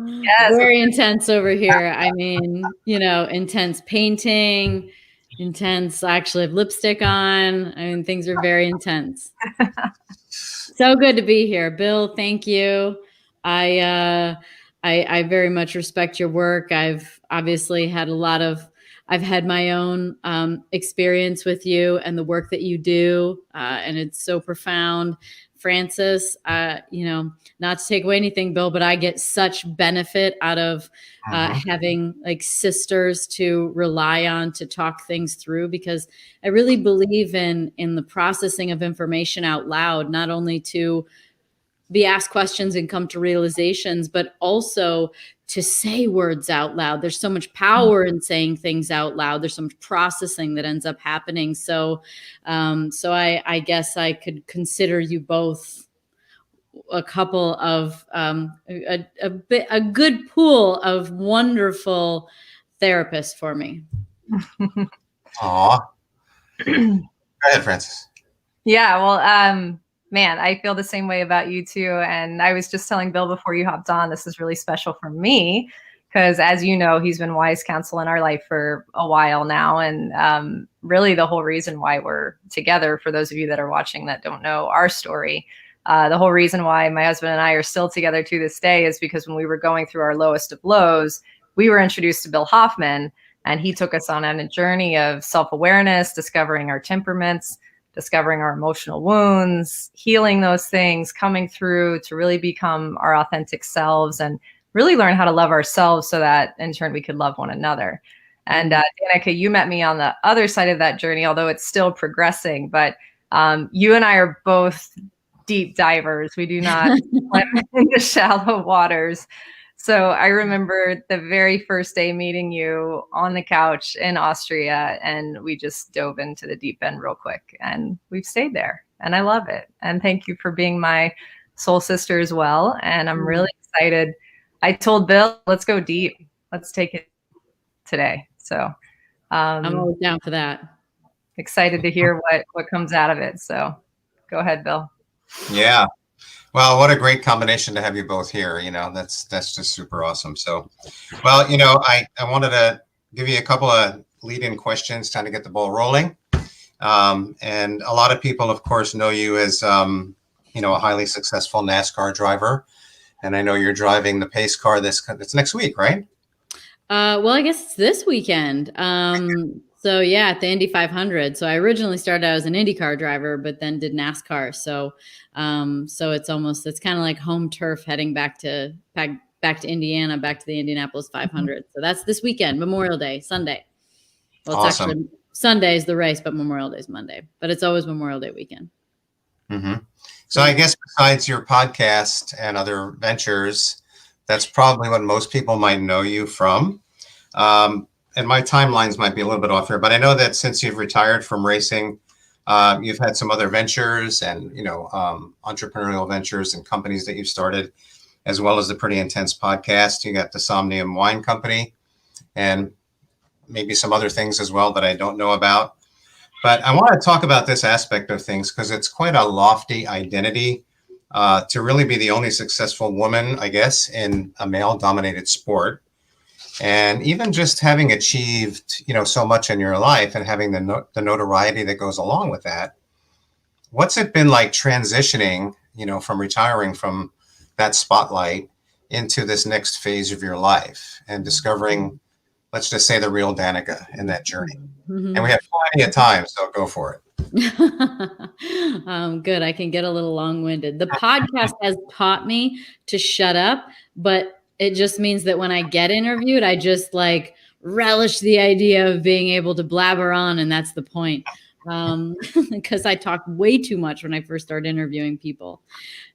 Yes. Very intense over here. I mean, intense painting, intense. I actually have lipstick on. I mean, things are very intense. So good to be here, Bill. Thank you. I I very much respect your work. I've obviously had I've had my own experience with you and the work that you do, and it's so profound. Francis, not to take away anything, Bill, but I get such benefit out of having like sisters to rely on to talk things through, because I really believe in the processing of information out loud, not only to be asked questions and come to realizations, but also to say words out loud. There's so much power in saying things out loud. There's so much processing that ends up happening. So I guess I could consider you both a couple of a good pool of wonderful therapists for me. Aw. Go ahead, Francis. Yeah, well, man, I feel the same way about you too. And I was just telling Bill before you hopped on, this is really special for me because, as you know, he's been wise counsel in our life for a while now. And really the whole reason why we're together, for those of you that are watching that don't know our story, the whole reason why my husband and I are still together to this day is because when we were going through our lowest of lows, we were introduced to Bill Hoffman, and he took us on a journey of self-awareness, discovering our temperaments, discovering our emotional wounds, healing those things, coming through to really become our authentic selves and really learn how to love ourselves so that in turn we could love one another. And Danica, you met me on the other side of that journey, although it's still progressing. But you and I are both deep divers. We do not swim in the shallow waters. So I remember the very first day meeting you on the couch in Austria, and we just dove into the deep end real quick, and we've stayed there, and I love it. And thank you for being my soul sister as well. And I'm really excited. I told Bill, let's go deep. Let's take it today. So I'm always down for that. Excited to hear what comes out of it. So go ahead, Bill. Yeah. Well, what a great combination to have you both here. That's just super awesome. So, well, I wanted to give you a couple of lead-in questions, trying to get the ball rolling. And a lot of people, of course, know you as, a highly successful NASCAR driver. And I know you're driving the pace car it's next week, right? Well, I guess it's this weekend. So yeah, at the Indy 500. So I originally started out as an IndyCar driver, but then did NASCAR. So it's kind of like home turf heading back to Indiana, back to the Indianapolis 500. So that's this weekend, Memorial Day, Sunday. Well, it's awesome. Actually Sunday is the race, but Memorial Day is Monday. But it's always Memorial Day weekend. Mm-hmm. So I guess besides your podcast and other ventures, that's probably what most people might know you from. And my timelines might be a little bit off here, but I know that since you've retired from racing, you've had some other ventures and, entrepreneurial ventures and companies that you've started, as well as the pretty intense podcast. You got the Somnium Wine Company and maybe some other things as well that I don't know about. But I want to talk about this aspect of things because it's quite a lofty identity to really be the only successful woman, I guess, in a male-dominated sport. And even just having achieved, so much in your life and having the notoriety that goes along with that, what's it been like transitioning, from retiring from that spotlight into this next phase of your life and discovering, let's just say, the real Danica in that journey? Mm-hmm. And we have plenty of time, so go for it. Good. I can get a little long-winded. The podcast has taught me to shut up, but it just means that when I get interviewed, I just relish the idea of being able to blabber on. And that's the point. Because I talked way too much when I first started interviewing people.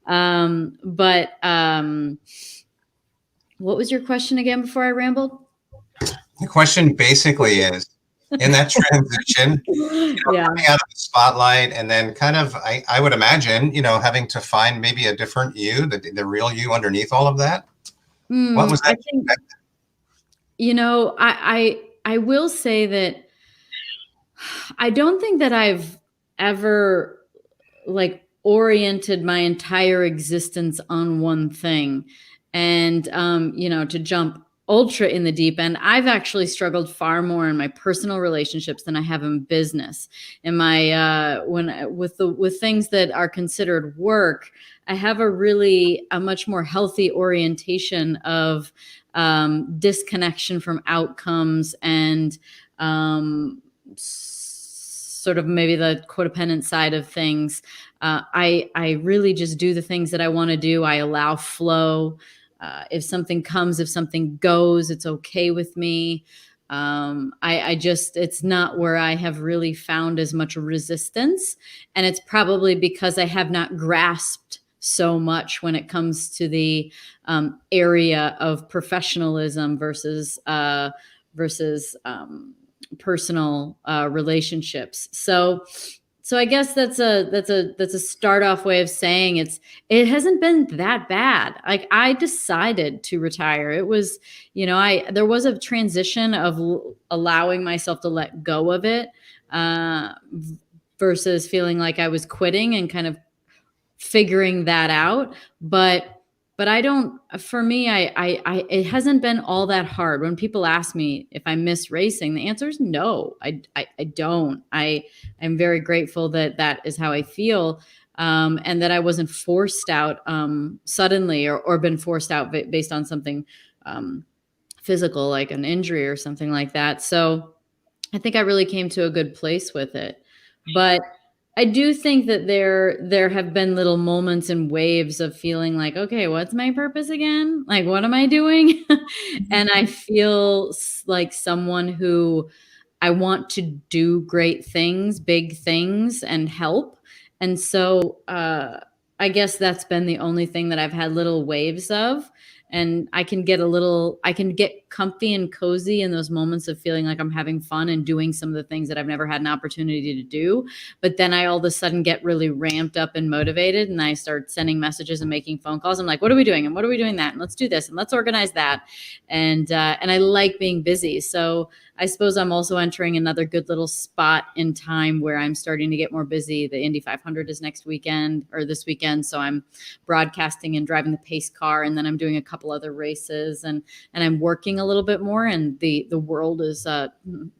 But what was your question again before I rambled? The question basically is, in that transition, coming out of the spotlight and then kind of, I would imagine, having to find maybe a different you, the real you underneath all of that. What was that? I will say that I don't think that I've ever oriented my entire existence on one thing. and, to jump ultra in the deep end. I've actually struggled far more in my personal relationships than I have in business. In my, with things that are considered work, I have a much more healthy orientation of disconnection from outcomes and sort of maybe the codependent side of things. I really just do the things that I want to do. I allow flow. If something comes, if something goes, it's okay with me. It's not where I have really found as much resistance. And it's probably because I have not grasped so much when it comes to the area of professionalism versus personal relationships. So I guess that's a start off way of saying it hasn't been that bad. Like, I decided to retire. It was, there was a transition of allowing myself to let go of it versus feeling like I was quitting and kind of figuring that out. But I don't, for me, it hasn't been all that hard. When people ask me if I miss racing, the answer is no, I don't. I'm very grateful that is how I feel. And that I wasn't forced out suddenly or been forced out based on something physical, like an injury or something like that. So I think I really came to a good place with it. But I do think that there have been little moments and waves of feeling like, okay, what's my purpose again? Like, what am I doing? And I feel like someone who I want to do great things, big things, and help. And so I guess that's been the only thing that I've had little waves of. And I can get comfy and cozy in those moments of feeling like I'm having fun and doing some of the things that I've never had an opportunity to do. But then I all of a sudden get really ramped up and motivated, and I start sending messages and making phone calls. I'm like, what are we doing? And what are we doing that? And let's do this and let's organize that. And I like being busy. So I suppose I'm also entering another good little spot in time where I'm starting to get more busy. The Indy 500 is this weekend. So I'm broadcasting and driving the pace car, and then I'm doing a couple other races, and I'm working a little bit more, and the world is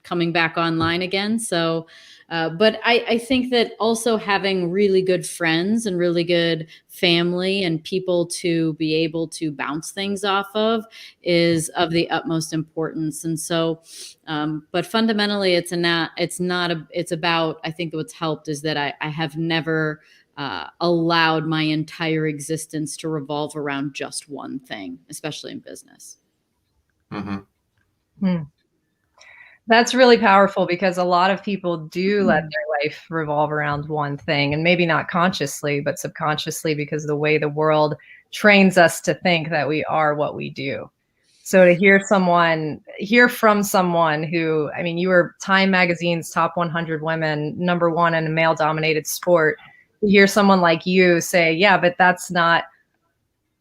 coming back online again. So, but I think that also having really good friends and really good family and people to be able to bounce things off of is of the utmost importance. And so, but fundamentally, it's about, I think what's helped is that I have never allowed my entire existence to revolve around just one thing, especially in business. Mm-hmm. That's really powerful, because a lot of people do let their life revolve around one thing, and maybe not consciously, but subconsciously, because of the way the world trains us to think that we are what we do. So to hear from someone who, I mean, you were Time Magazine's top 100 women, #1 in a male dominated sport. To hear someone like you say, yeah, but that's not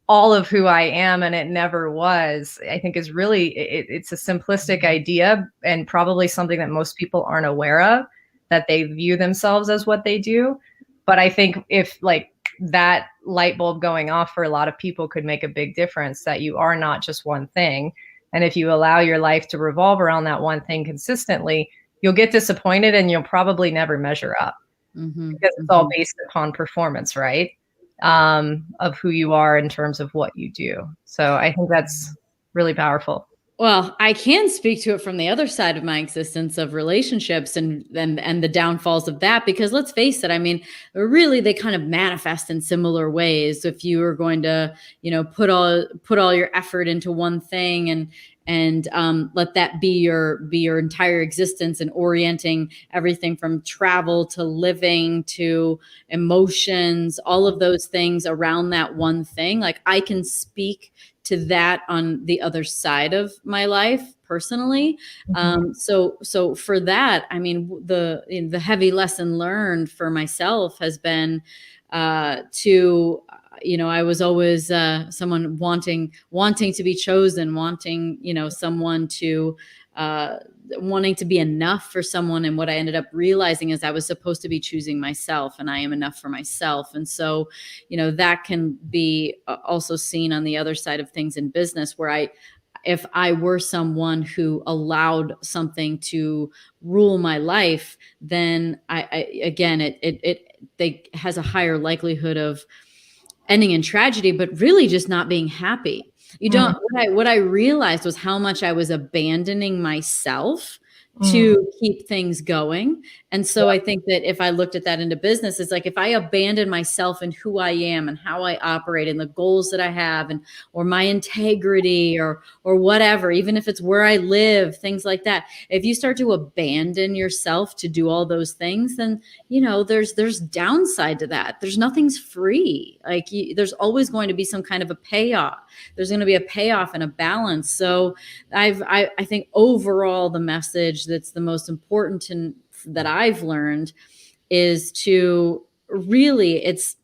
all of who I am, and it never was, I think is really, it's a simplistic idea, and probably something that most people aren't aware of, that they view themselves as what they do. But I think if like that light bulb going off for a lot of people could make a big difference, that you are not just one thing. And if you allow your life to revolve around that one thing consistently, you'll get disappointed and you'll probably never measure up, because it's all based upon performance, right? Of who you are in terms of what you do. So I think that's really powerful. Well, I can speak to it from the other side of my existence of relationships and the downfalls of that, because let's face it, I mean, really they kind of manifest in similar ways. If you are going to, put all your effort into one thing and let that be your entire existence, and orienting everything from travel to living to emotions, all of those things around that one thing. Like, I can speak to that on the other side of my life personally. So for that, I mean, the heavy lesson learned for myself has been to I was always someone wanting to be chosen, wanting, someone to wanting to be enough for someone. And what I ended up realizing is I was supposed to be choosing myself, and I am enough for myself. And so, that can be also seen on the other side of things in business, where if I were someone who allowed something to rule my life, then it has a higher likelihood of ending in tragedy, but really just not being happy. What I realized was how much I was abandoning myself to keep things going. And so I think that if I looked at that into business, it's like, if I abandon myself and who I am and how I operate and the goals that I have, or my integrity or whatever, even if it's where I live, things like that. If you start to abandon yourself to do all those things, then, there's downside to that. There's nothing's free. Like there's always going to be some kind of a payoff. There's going to be a payoff and a balance. So I think overall the message that's the most important that I've learned is to really, it's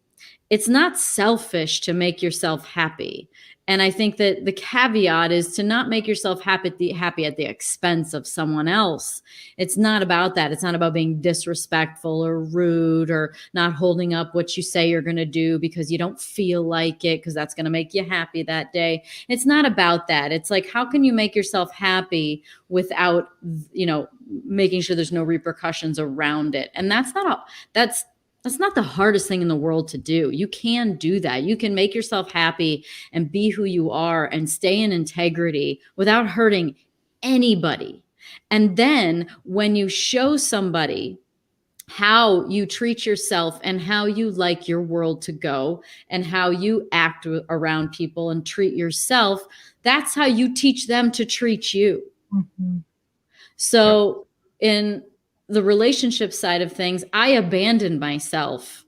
not selfish to make yourself happy. And I think that the caveat is to not make yourself happy at the expense of someone else. It's not about that. It's not about being disrespectful or rude or not holding up what you say you're going to do because you don't feel like it, because that's going to make you happy that day. It's not about that. It's like, how can you make yourself happy without, making sure there's no repercussions around it? And that's not the hardest thing in the world to do. You can do that. You can make yourself happy and be who you are and stay in integrity without hurting anybody. And then when you show somebody how you treat yourself and how you like your world to go and how you act around people and treat yourself, that's how you teach them to treat you. Mm-hmm. So in the relationship side of things, I abandoned myself.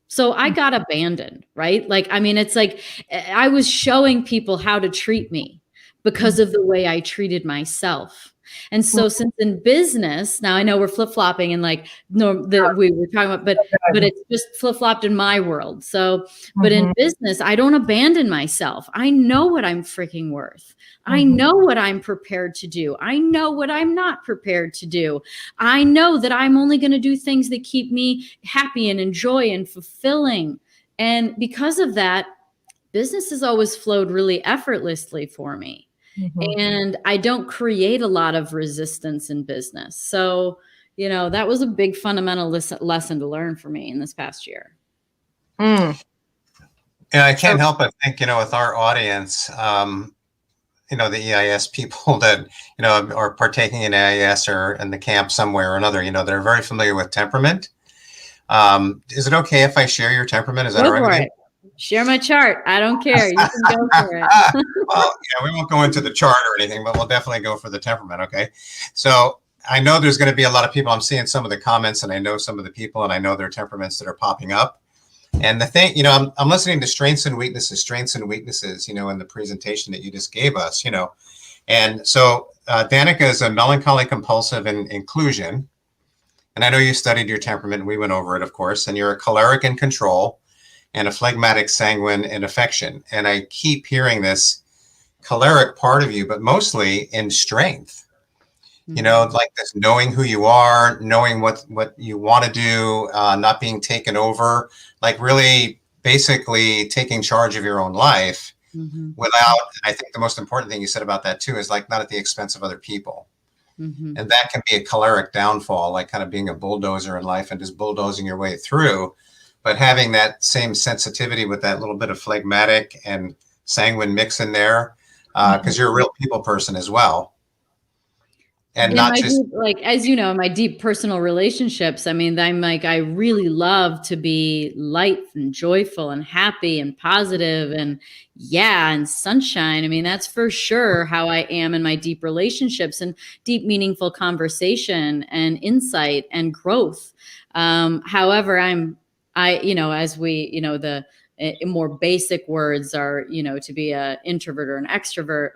So I got abandoned, right? It's like I was showing people how to treat me because of the way I treated myself. And so since in business, now I know we're flip-flopping and we were talking about, but it's just flip-flopped in my world. So, but in business, I don't abandon myself. I know what I'm freaking worth. I know what I'm prepared to do. I know what I'm not prepared to do. I know that I'm only going to do things that keep me happy and enjoy and fulfilling. And because of that, business has always flowed really effortlessly for me. And I don't create a lot of resistance in business. So, that was a big fundamental lesson to learn for me in this past year. And I can't help but think, with our audience, the EIS people that, are partaking in EIS or in the camp somewhere or another, they're very familiar with temperament. Is it okay if I share your temperament? Is that all right with you? Share my chart. I don't care. You can go for it. Well, we won't go into the chart or anything, but we'll definitely go for the temperament. Okay. So I know there's going to be a lot of people. I'm seeing some of the comments and I know some of the people and I know their temperaments that are popping up. And the thing, I'm listening to strengths and weaknesses, in the presentation that you just gave us, And so Danica is a melancholy, compulsive, and inclusion. And I know you studied your temperament and we went over it, of course, and you're a choleric in control and a phlegmatic, sanguine, and affection. And I keep hearing this choleric part of you, but mostly in strength. Like this knowing who you are, knowing what you want to do, not being taken over, like really basically taking charge of your own life without, I think the most important thing you said about that too, is like not at the expense of other people. And that can be a choleric downfall, like kind of being a bulldozer in life and just bulldozing your way through. But having that same sensitivity with that little bit of phlegmatic and sanguine mix in there, because you're a real people person as well. And not just as you know, my deep personal relationships. I really love to be light and joyful and happy and positive and sunshine. That's for sure how I am in my deep relationships and deep, meaningful conversation and insight and growth. However, as we, the more basic words are, to be an introvert or an extrovert,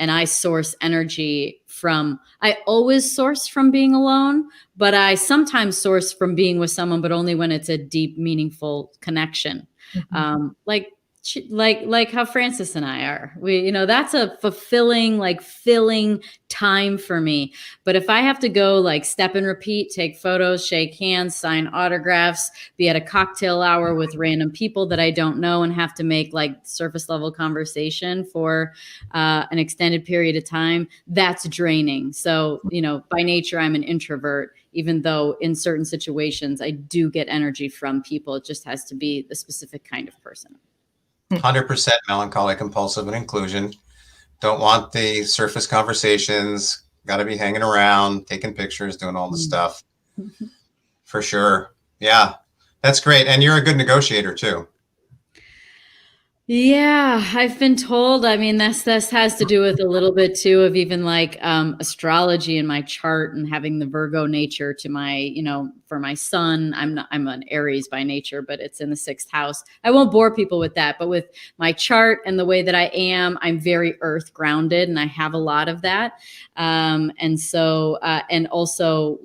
and I source energy I always source from being alone, but I sometimes source from being with someone, but only when it's a deep, meaningful connection. Like how Francis and I are. That's a fulfilling, like filling time for me. But if I have to go like step and repeat, take photos, shake hands, sign autographs, be at a cocktail hour with random people that I don't know and have to make like surface level conversation for an extended period of time, that's draining. So, by nature, I'm an introvert, even though in certain situations I do get energy from people. It just has to be the specific kind of person. 100% melancholy, compulsive, and inclusion. Don't want the surface conversations. Got to be hanging around, taking pictures, doing all the stuff. For sure. Yeah, that's great. And you're a good negotiator too. Yeah, I've been told. I mean, this has to do with a little bit too of even like astrology in my chart and having the Virgo nature to my, for my son. I'm an Aries by nature, but it's in the 6th house. I won't bore people with that, but with my chart and the way that I am, I'm very earth grounded, and I have a lot of that. And so, and also,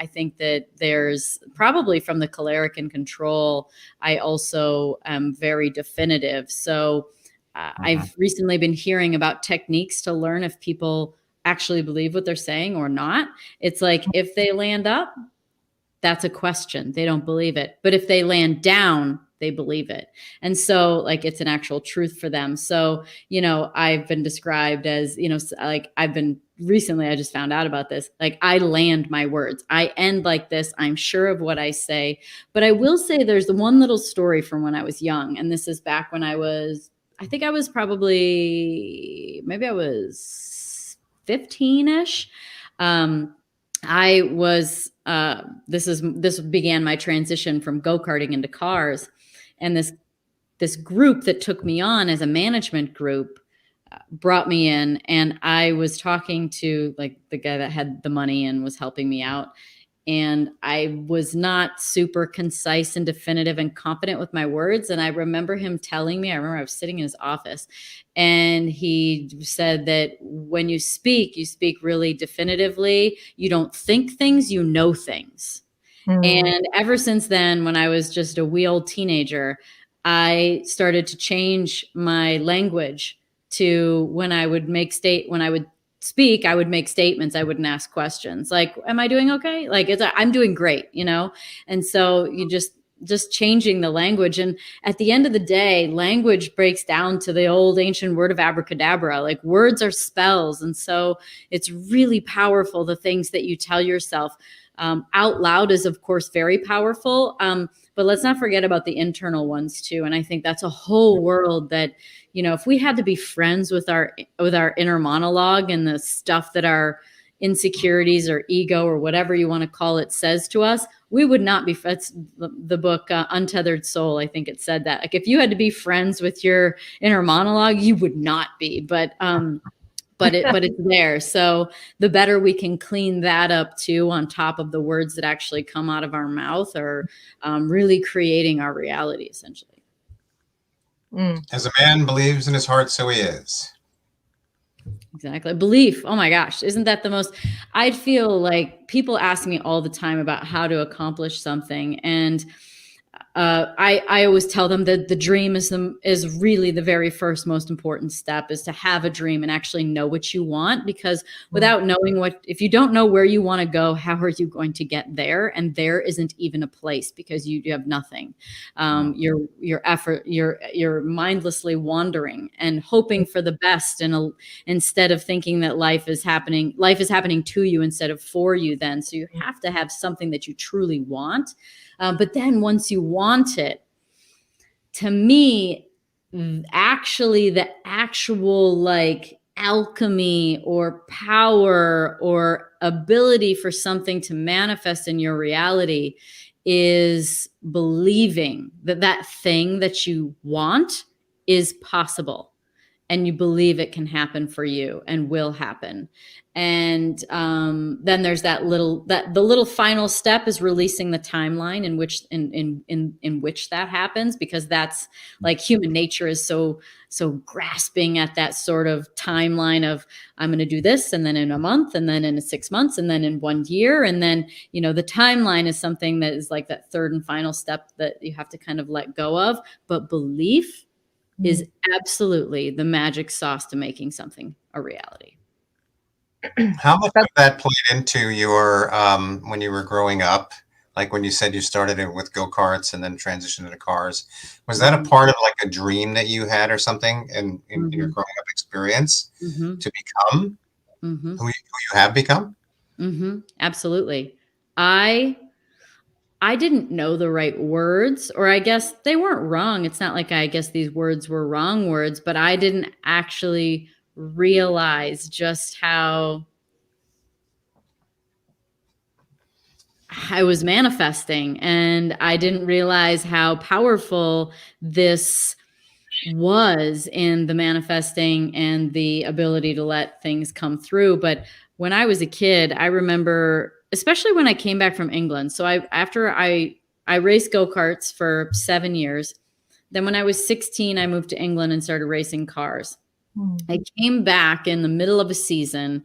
I think that there's probably from the choleric and control, I also am very definitive. So I've recently been hearing about techniques to learn if people actually believe what they're saying or not. It's like if they land up, that's a question. They don't believe it. But if they land down, they believe it. And so like it's an actual truth for them. So, I've been described as, like recently I just found out about this. Like I land my words. I end like this. I'm sure of what I say. But I will say there's the one little story from when I was young. And this is back when I think I was maybe I was 15-ish. I was, this began my transition from go-karting into cars. And this group that took me on as a management group brought me in, and I was talking to like the guy that had the money and was helping me out. And I was not super concise and definitive and confident with my words. And I remember him telling me, I was sitting in his office, and he said that when you speak really definitively. You don't think things, you know things. And ever since then, when I was just a wee old teenager, I started to change my language to when I would speak, I would make statements. I wouldn't ask questions like, am I doing okay? Like I'm doing great, And so you just changing the language. And at the end of the day, language breaks down to the old ancient word of abracadabra. Like words are spells. And so it's really powerful. The things that you tell yourself out loud is of course very powerful. But let's not forget about the internal ones too. And I think that's a whole world that, if we had to be friends with our inner monologue and the stuff that our insecurities or ego or whatever you want to call it says to us, we would not be. That's the book Untethered Soul. I think it said that. Like if you had to be friends with your inner monologue, you would not be. But it's there. So the better we can clean that up too, on top of the words that actually come out of our mouth, are really creating our reality essentially. As a man believes in his heart, so he is. Exactly. Belief. Oh my gosh. Isn't that the most, I feel like people ask me all the time about how to accomplish something. And I always tell them that the dream is really the very first most important step, is to have a dream and actually know what you want. Because without knowing if you don't know where you want to go, how are you going to get there? And there isn't even a place, because you have nothing. You're mindlessly wandering and hoping for the best, and instead of thinking that life is happening to you instead of for you. Then, so you have to have something that you truly want. But then once you want it, to me, actually the actual like alchemy or power or ability for something to manifest in your reality is believing that thing that you want is possible. and you believe it can happen for you and will happen. And then there's the little final step is releasing the timeline in which that happens, because that's like human nature is so grasping at that sort of timeline of, I'm going to do this, and then in a month, and then in 6 months, and then in 1 year. And then, the timeline is something that is like that third and final step that you have to kind of let go of. But belief is absolutely the magic sauce to making something a reality. How much of that played into your when you were growing up? Like when you said you started it with go-karts and then transitioned into cars, was that a part of like a dream that you had or something in your growing up experience to become who you have become? Absolutely. I didn't know the right words, or I guess they weren't wrong. It's not like I guess these words were wrong words, but I didn't actually realize just how I was manifesting, and I didn't realize how powerful this was in the manifesting and the ability to let things come through. But when I was a kid, I remember, especially when I came back from England. So after I raced go-karts for 7 years. Then when I was 16, I moved to England and started racing cars. I came back in the middle of a season,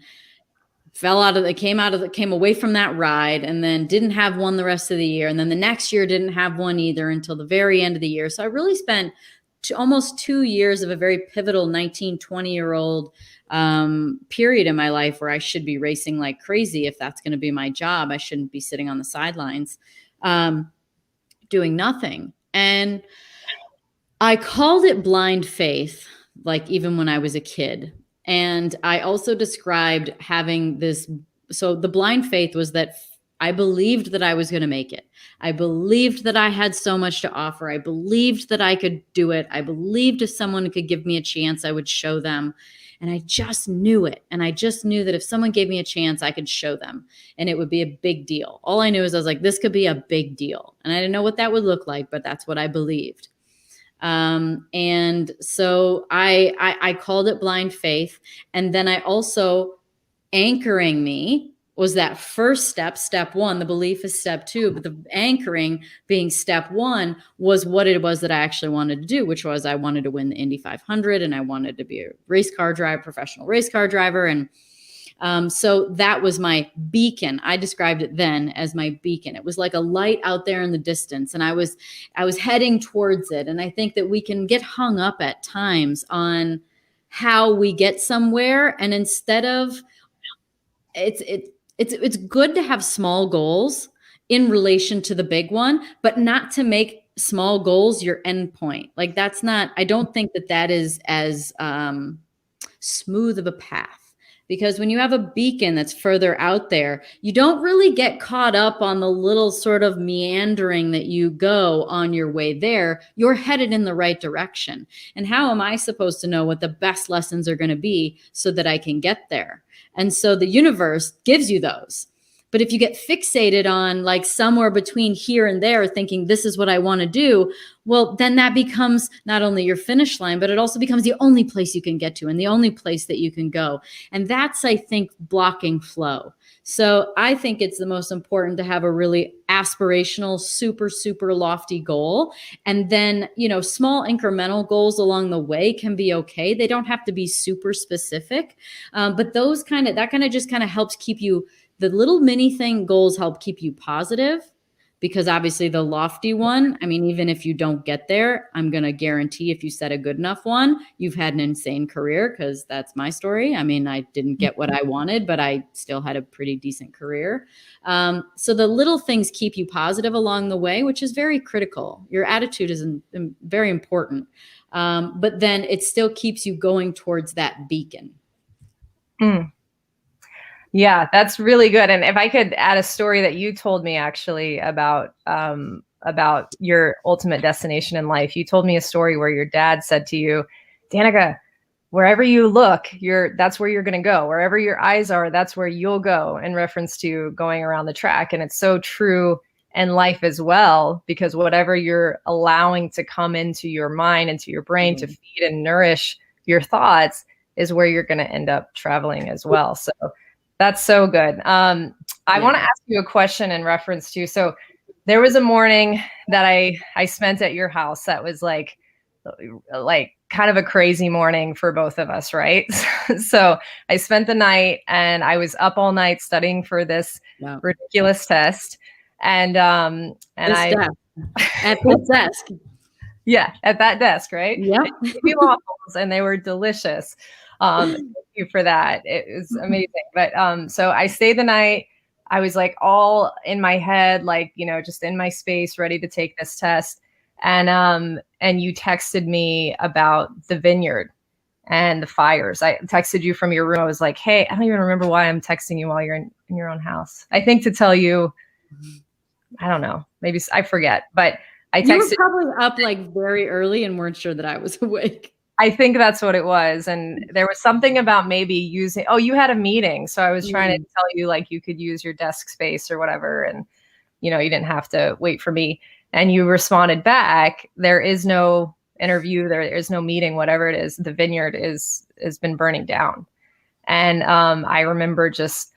came away from that ride, and then didn't have one the rest of the year. And then the next year didn't have one either until the very end of the year. So I really spent almost 2 years of a very pivotal 19, 20-year-old period in my life where I should be racing like crazy. If that's going to be my job, I shouldn't be sitting on the sidelines doing nothing. And I called it blind faith, like even when I was a kid. And I also described having this. So the blind faith was that I believed that I was going to make it. I believed that I had so much to offer. I believed that I could do it. I believed if someone could give me a chance, I would show them. And I just knew it. And I just knew that if someone gave me a chance, I could show them. And it would be a big deal. All I knew is I was like, this could be a big deal. And I didn't know what that would look like, but that's what I believed. And so I called it blind faith. And then I also, anchoring me was that first step one. The belief is step two, but the anchoring being step one was what it was that I actually wanted to do, which was I wanted to win the Indy 500 and I wanted to be a professional race car driver. And so that was my beacon. I described it then as my beacon. It was like a light out there in the distance, and I was heading towards it. And I think that we can get hung up at times on how we get somewhere, and instead of it's good to have small goals in relation to the big one, but not to make small goals your end point. Like that's not, I don't think that is as smooth of a path. Because when you have a beacon that's further out there, you don't really get caught up on the little sort of meandering that you go on your way there. You're headed in the right direction. And how am I supposed to know what the best lessons are going to be so that I can get there? And so the universe gives you those. But if you get fixated on like somewhere between here and there, thinking this is what I want to do, well, then that becomes not only your finish line, but it also becomes the only place you can get to and the only place that you can go. And that's, I think, blocking flow. So I think it's the most important to have a really aspirational, super, super lofty goal. And then, small incremental goals along the way can be okay. They don't have to be super specific. But that just helps keep you. The little mini goals help keep you positive, because obviously the lofty one, I mean, even if you don't get there, I'm going to guarantee if you set a good enough one, you've had an insane career, because that's my story. I mean, I didn't get what I wanted, but I still had a pretty decent career. So the little things keep you positive along the way, which is very critical. Your attitude is very important. But then it still keeps you going towards that beacon. Yeah, that's really good. And if I could add a story that you told me actually about your ultimate destination in life. You told me a story where your dad said to you, Danica, wherever you look, that's where you're going to go. Wherever your eyes are, that's where you'll go, in reference to going around the track. And it's so true in life as well, because whatever you're allowing to come into your mind, into your brain to feed and nourish your thoughts is where you're going to end up traveling as well. So that's so good. I want to ask you a question in reference to, so there was a morning that I spent at your house that was like kind of a crazy morning for both of us, right? So I spent the night and I was up all night studying for this ridiculous test. And I at this desk. Yeah, at that desk, right? Yeah. Waffles, and they were delicious. Thank you for that. It was amazing. But so I stayed the night. I was like all in my head, like, you know, just in my space, ready to take this test. And you texted me about the vineyard and the fires. I texted you from your room. I was like, hey, I don't even remember why I'm texting you while you're in your own house. I think to tell you, I don't know, maybe I forget, but I texted. You were probably up like very early and weren't sure that I was awake. I think that's what it was. And there was something about maybe using, you had a meeting. So I was trying to tell you like you could use your desk space or whatever. And, you know, you didn't have to wait for me. And you responded back, there is no interview, there is no meeting, whatever it is, the vineyard has been burning down. And I remember just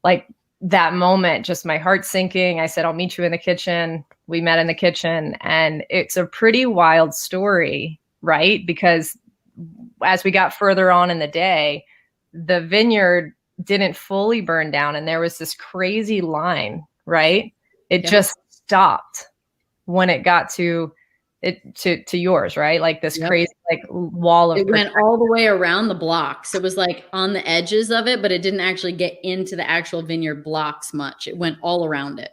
like that moment, just my heart sinking. I said, I'll meet you in the kitchen. We met in the kitchen, and it's a pretty wild story, right? Because as we got further on in the day, the vineyard didn't fully burn down, and there was this crazy line, right? It just stopped when it got to yours, right? Like this crazy like wall of went all the way around the blocks. It was like on the edges of it, but it didn't actually get into the actual vineyard blocks much. It went all around it.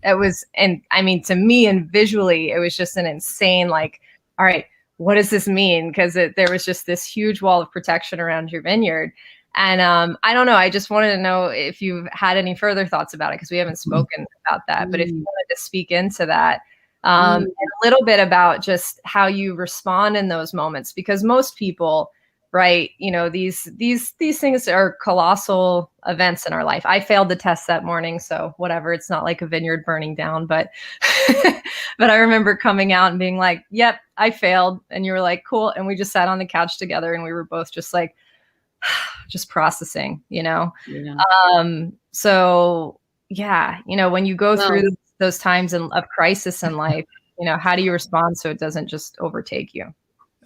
It was, and I mean, to me and visually, it was just an insane, like, all right, what does this mean? Because there was just this huge wall of protection around your vineyard. And I don't know, I just wanted to know if you've had any further thoughts about it, because we haven't spoken about that. But if you wanted to speak into that, and a little bit about just how you respond in those moments, because most people, right, you know, these things are colossal events in our life. I failed the test that morning, so whatever, it's not like a vineyard burning down, but but I remember coming out and being like, yep, I failed. And you were like, cool. And we just sat on the couch together and we were both just like, just processing, you know? Yeah. So yeah, you know, when you go through those times of crisis in life, you know, how do you respond so it doesn't just overtake you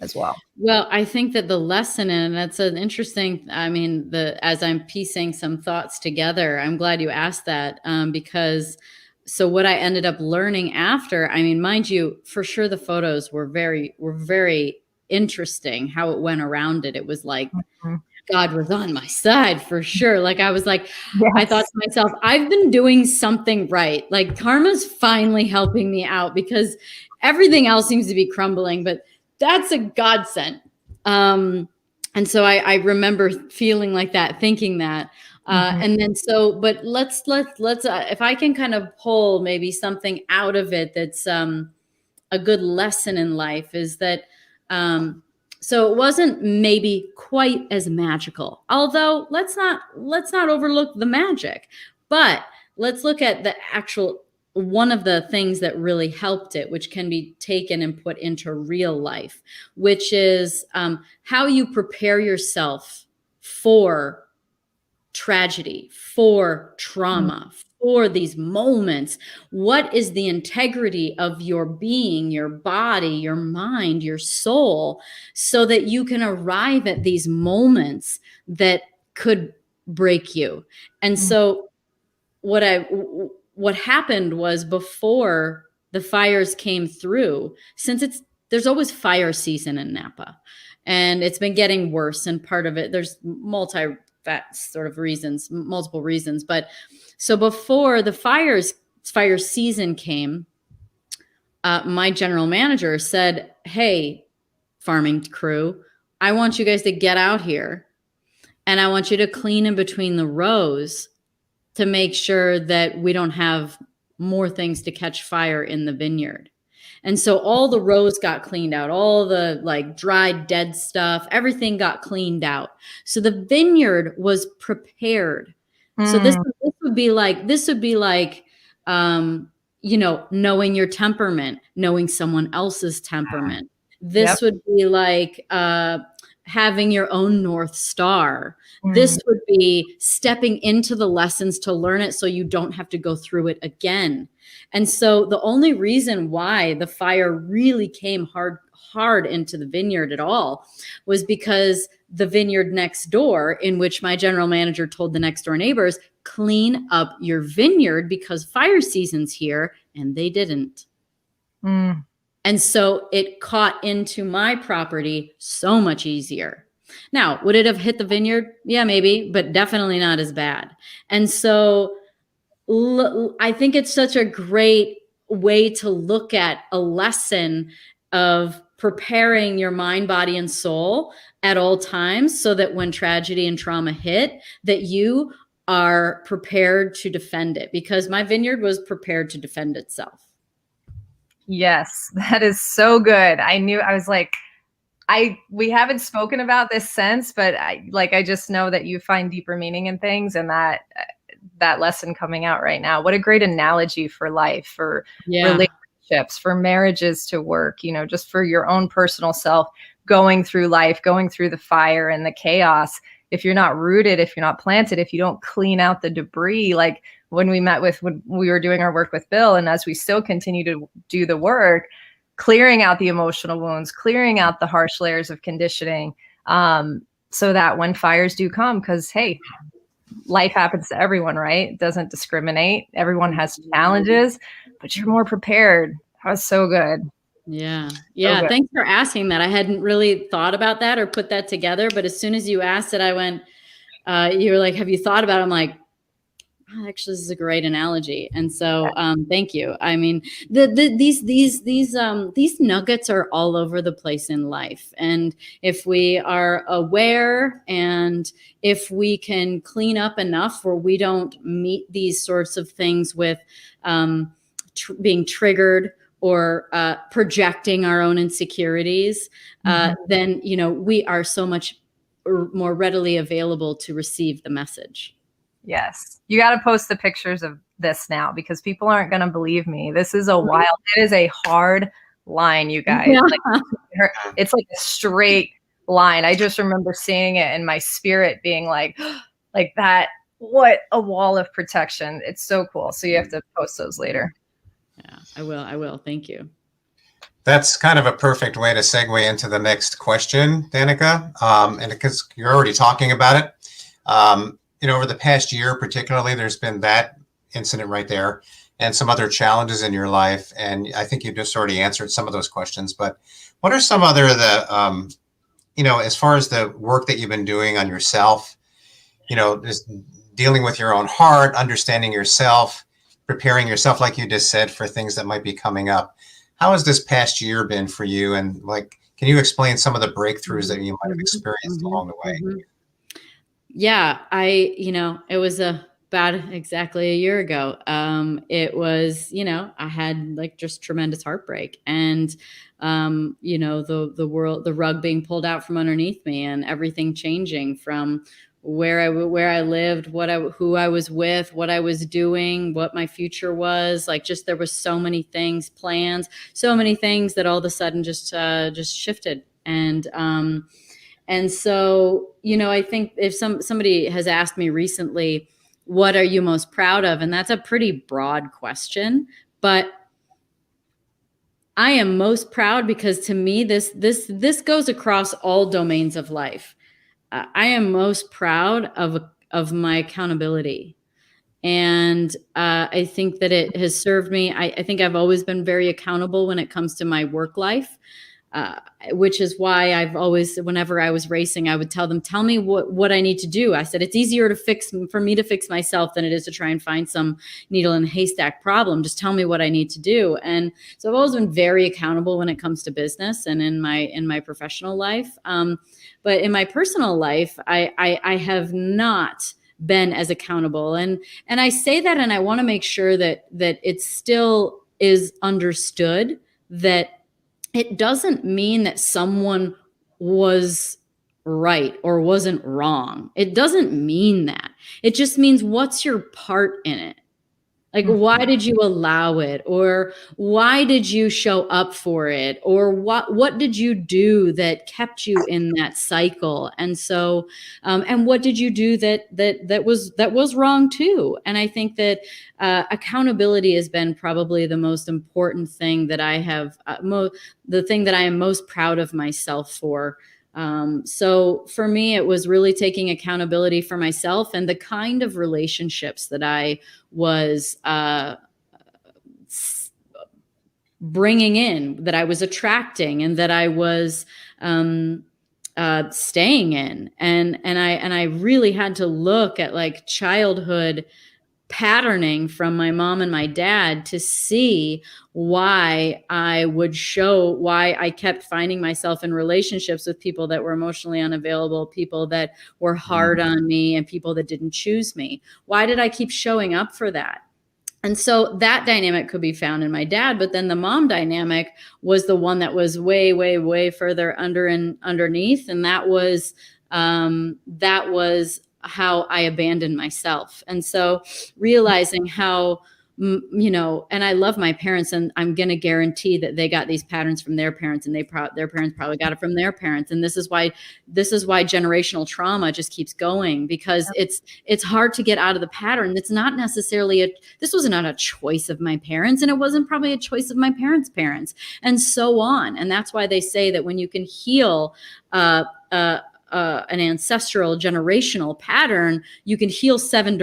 as well? Well, I think that the lesson, and that's an interesting, I mean, as I'm piecing some thoughts together, I'm glad you asked that, because so what I ended up learning after, I mean, mind you, for sure the photos were very interesting how it went around it. It was like, God was on my side for sure. Like I was like, I thought to myself, I've been doing something right. Like karma's finally helping me out, because everything else seems to be crumbling, but that's a godsend. And so I remember feeling like that, thinking that, and then but let's if I can kind of pull maybe something out of it, that's a good lesson in life, is that, so it wasn't maybe quite as magical, although let's not overlook the magic, but let's look at the actual, one of the things that really helped it, which can be taken and put into real life, which is how you prepare yourself for tragedy, for trauma, for these moments. What is the integrity of your being, your body, your mind, your soul, so that you can arrive at these moments that could break you? And so what happened was, before the fires came through, since there's always fire season in Napa, and it's been getting worse, and part of it, there's multiple reasons. But so before the fire season came, my general manager said, hey, farming crew, I want you guys to get out here, and I want you to clean in between the rows to make sure that we don't have more things to catch fire in the vineyard. And so all the rows got cleaned out, all the like dried, dead stuff, everything got cleaned out. So the vineyard was prepared. So this would be like, you know, knowing your temperament, knowing someone else's temperament. This would be like having your own North Star. This would be stepping into the lessons to learn it so you don't have to go through it again. And so the only reason why the fire really came hard into the vineyard at all was because the vineyard next door, in which my general manager told the next door neighbors, clean up your vineyard because fire season's here, and they didn't. And so it caught into my property so much easier. Now, would it have hit the vineyard? Yeah, maybe, but definitely not as bad. And so I think it's such a great way to look at a lesson of preparing your mind, body, and soul at all times so that when tragedy and trauma hit, that you are prepared to defend it, because my vineyard was prepared to defend itself. Yes, that is so good. I was like, we haven't spoken about this since, but I just know that you find deeper meaning in things, and that lesson coming out right now. What a great analogy for life, for relationships, for marriages to work, just for your own personal self, going through life, going through the fire and the chaos. If you're not rooted, if you're not planted, if you don't clean out the debris, like when we were doing our work with Bill, and as we still continue to do the work, clearing out the emotional wounds, clearing out the harsh layers of conditioning, so that when fires do come, because hey, life happens to everyone, right? It doesn't discriminate. Everyone has challenges, but you're more prepared. That was so good. Yeah. Yeah. So thanks for asking that. I hadn't really thought about that or put that together, but as soon as you asked it, I went, you were like, have you thought about it? I'm like, oh, actually, this is a great analogy. And so, thank you. I mean, these nuggets are all over the place in life. And if we are aware, and if we can clean up enough where we don't meet these sorts of things with being triggered or projecting our own insecurities, then, we are so much more readily available to receive the message. Yes. You got to post the pictures of this now, because people aren't going to believe me. This is it is a hard line, you guys. Yeah. It's like a straight line. I just remember seeing it and my spirit being like that. What a wall of protection. It's so cool. So you have to post those later. Yeah, I will. Thank you. That's kind of a perfect way to segue into the next question, Danica. And because you're already talking about it, over the past year, particularly, there's been that incident right there and some other challenges in your life. And I think you just already answered some of those questions, but what are some other as far as the work that you've been doing on yourself, just dealing with your own heart, understanding yourself, preparing yourself, like you just said, for things that might be coming up. How has this past year been for you? And can you explain some of the breakthroughs that you might have experienced along the way? Yeah, it was about exactly a year ago. It was, I had just tremendous heartbreak, and, the rug being pulled out from underneath me, and everything changing from where I lived, who I was with, what I was doing, what my future was. There was so many things, plans, so many things that all of a sudden just shifted. And so, I think if somebody has asked me recently, what are you most proud of? And that's a pretty broad question, but I am most proud because to me, this goes across all domains of life. I am most proud of my accountability. And I think that it has served me. I think I've always been very accountable when it comes to my work life. Which is why I've always, whenever I was racing, I would tell me what I need to do. I said, it's easier for me to fix myself than it is to try and find some needle in a haystack problem. Just tell me what I need to do. And so I've always been very accountable when it comes to business and in my professional life. But in my personal life, I have not been as accountable. And I say that, and I want to make sure that it still is understood that it doesn't mean that someone was right or wasn't wrong. It doesn't mean that. It just means, what's your part in it? Like, why did you allow it? Or why did you show up for it? Or what did you do that kept you in that cycle? And so, and what did you do that was wrong too? And I think that accountability has been probably the most important thing that I have, the thing that I am most proud of myself for. So for me, it was really taking accountability for myself and the kind of relationships that I was bringing in, that I was attracting, and that I was staying in. And I really had to look at like childhood patterning from my mom and my dad to see why I kept finding myself in relationships with people that were emotionally unavailable, people that were hard on me, and people that didn't choose me. Why did I keep showing up for that? And so that dynamic could be found in my dad, but then the mom dynamic was the one that was way, way, way further underneath. And that was how I abandoned myself. And so realizing how, and I love my parents, and I'm going to guarantee that they got these patterns from their parents, and their parents probably got it from their parents. And this is why generational trauma just keeps going, because it's hard to get out of the pattern. It's not necessarily this was not a choice of my parents, and it wasn't probably a choice of my parents' parents, and so on. And that's why they say that when you can heal, an ancestral generational pattern, you can heal seven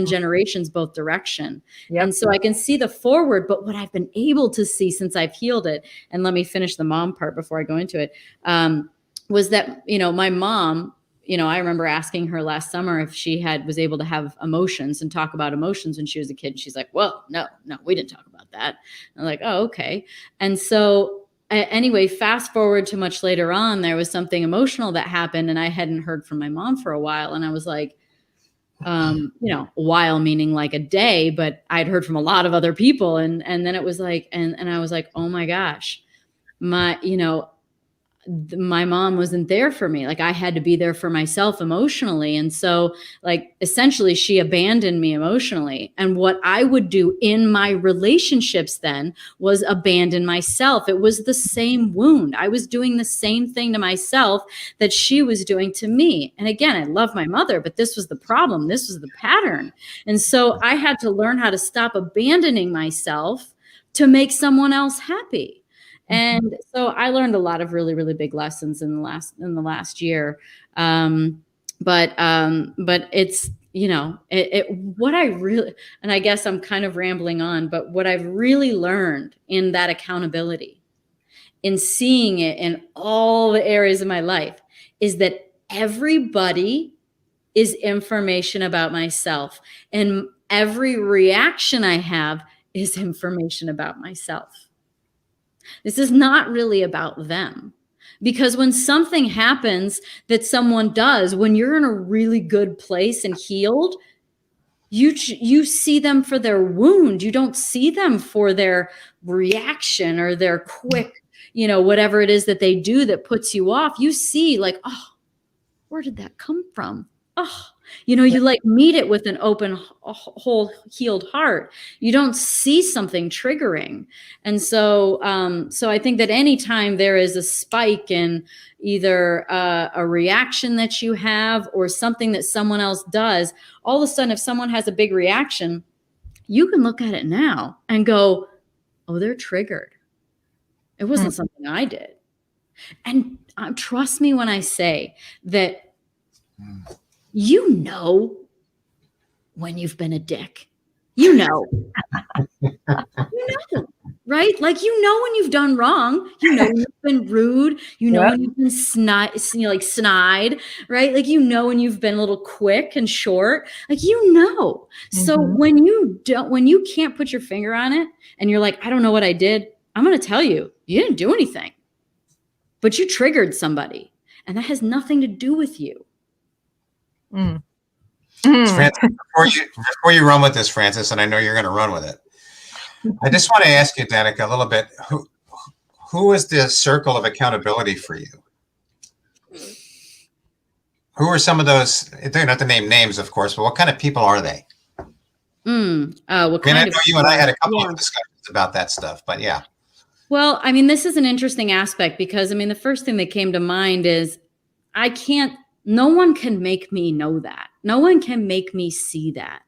generations both direction. Yep. And so I can see the forward, but what I've been able to see since I've healed it, and let me finish the mom part before I go into it, was that, my mom, I remember asking her last summer if she was able to have emotions and talk about emotions when she was a kid. And she's like, well, no, we didn't talk about that. And I'm like, oh, okay. And so anyway, fast forward to much later on, there was something emotional that happened, and I hadn't heard from my mom for a while. And I was like, a while meaning like a day, but I'd heard from a lot of other people. And then it was like, and I was like, oh my gosh, my mom wasn't there for me. Like I had to be there for myself emotionally. And so like, essentially she abandoned me emotionally. And what I would do in my relationships then was abandon myself. It was the same wound. I was doing the same thing to myself that she was doing to me. And again, I love my mother, but this was the problem. This was the pattern. And so I had to learn how to stop abandoning myself to make someone else happy. And so I learned a lot of really, really big lessons in the last year. But it's, what I really, and I guess I'm kind of rambling on, but what I've really learned in that accountability, in seeing it in all the areas of my life, is that everybody is information about myself, and every reaction I have is information about myself. This is not really about them, because when something happens that someone does, when you're in a really good place and healed, you see them for their wound. You don't see them for their reaction or their quick, whatever it is that they do that puts you off. You see like, oh, where did that come from? Oh, you like meet it with an open, whole healed heart. You don't see something triggering. And so, I think that anytime there is a spike in either a reaction that you have or something that someone else does, all of a sudden, if someone has a big reaction, you can look at it now and go, oh, they're triggered. It wasn't something I did. And trust me when I say that, when you've been a dick, right? Like, when you've done wrong, when you've been rude, when you've been snide, right? Like, when you've been a little quick and short, like, So when you can't put your finger on it and you're like, I don't know what I did, I'm going to tell you, you didn't do anything, but you triggered somebody, and that has nothing to do with you. Francis, before you run with this, Francis, and I know you're going to run with it, I just want to ask you, Danica, a little bit, who is the circle of accountability for you? Who are some of those? They're not to name names, of course, but what kind of people are they? What I mean, kind I of know you and I had a couple yeah. of discussions about that stuff, but yeah. Well, I mean, this is an interesting aspect because, I mean, the first thing that came to mind is no one can make me know that. No one can make me see that.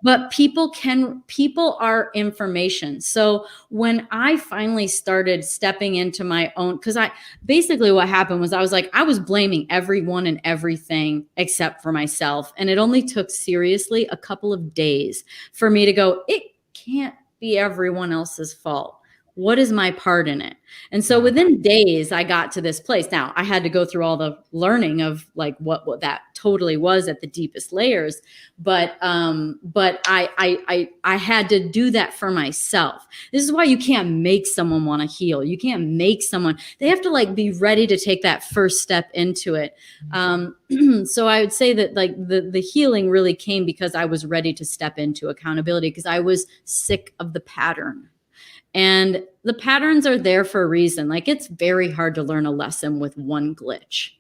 But people are information. So when I finally started stepping into my own, because basically what happened was I was blaming everyone and everything except for myself. And it only took seriously a couple of days for me to go, it can't be everyone else's fault. What is my part in it? And so within days, I got to this place. Now, I had to go through all the learning of like what that totally was at the deepest layers. But I had to do that for myself. This is why you can't make someone want to heal. You can't make someone. They have to like be ready to take that first step into it. So I would say that like the healing really came because I was ready to step into accountability because I was sick of the pattern. And the patterns are there for a reason. Like it's very hard to learn a lesson with one glitch.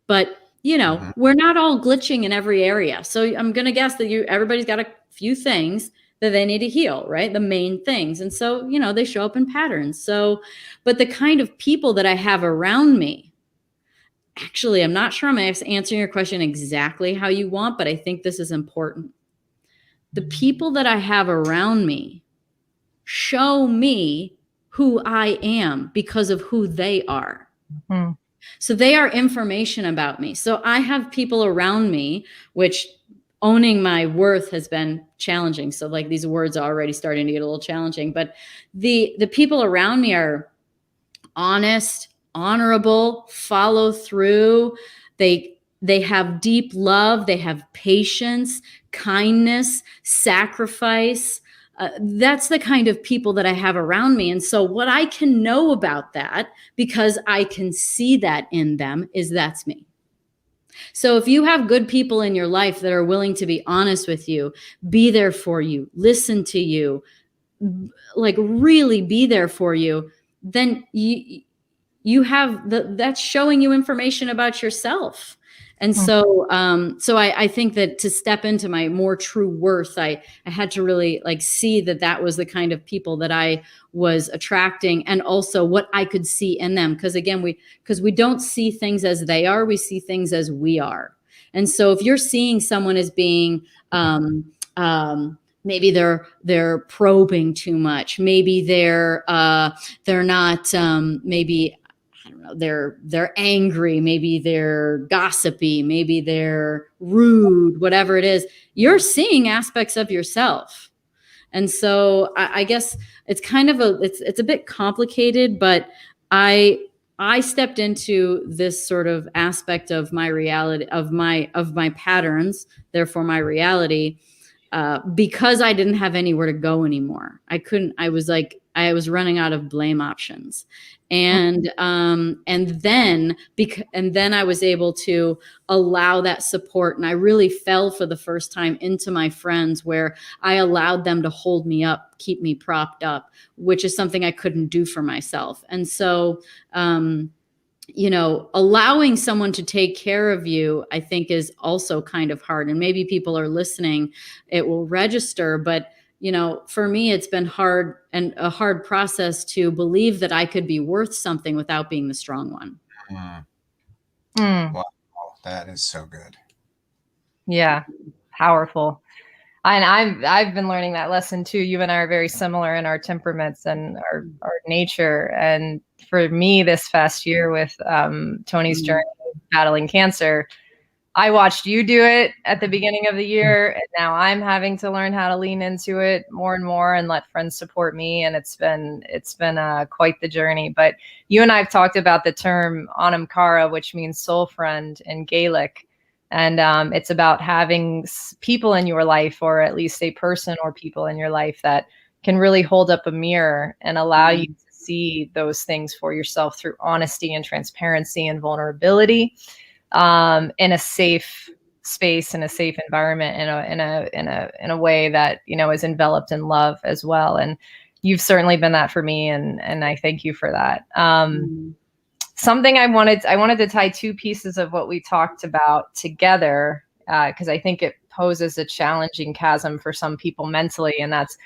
But, you know, we're not all glitching in every area. So I'm going to guess that everybody's got a few things that they need to heal, right? The main things. And so, you know, they show up in patterns. So, but the kind of people that I have around me, actually, I'm not sure I'm answering your question exactly how you want, but I think this is important. The people that I have around me show me who I am because of who they are. So they are information about me. So I have people around me, which owning my worth has been challenging. So like these words are already starting to get a little challenging, but the people around me are honest, honorable, follow through. They have deep love. They have patience, kindness, sacrifice. That's the kind of people that I have around me. And so what I can know about that, because I can see that in them, is that's me. So if you have good people in your life that are willing to be honest with you, be there for you, listen to you, like really be there for you, then you have that's showing you information about yourself. And so, I think that to step into my more true worth, I had to really like see that was the kind of people that I was attracting, and also what I could see in them. Because again, we don't see things as they are, we see things as we are. And so, if you're seeing someone as being, maybe they're probing too much, maybe they're not, maybe. I don't know, they're angry, maybe they're gossipy, maybe they're rude, whatever it is, you're seeing aspects of yourself. And so I guess it's kind of it's a bit complicated, but I stepped into this sort of aspect of my reality, of my patterns, therefore my reality, because I didn't have anywhere to go anymore. I was running out of blame options. And then I was able to allow that support. And I really fell for the first time into my friends, where I allowed them to hold me up, keep me propped up, which is something I couldn't do for myself. And so, you know, allowing someone to take care of you, I think, is also kind of hard. And maybe people are listening, it will register, but you know, for me, it's been hard, and a hard process to believe that I could be worth something without being the strong one. Wow, that is so good. Yeah, powerful. And I've been learning that lesson too. You and I are very similar in our temperaments and our nature. And for me, this past year with Tony's journey battling cancer, I watched you do it at the beginning of the year, and now I'm having to learn how to lean into it more and more and let friends support me. And it's been quite the journey. But you and I have talked about the term Anam Cara, which means soul friend in Gaelic. And it's about having people in your life, or at least a person or people in your life, that can really hold up a mirror and allow you to see those things for yourself through honesty and transparency and vulnerability. In a safe space, in a safe environment, in a way that, you know, is enveloped in love as well. And you've certainly been that for me, and I thank you for that. Something I wanted to tie two pieces of what we talked about together, because I think it poses a challenging chasm for some people mentally, and that's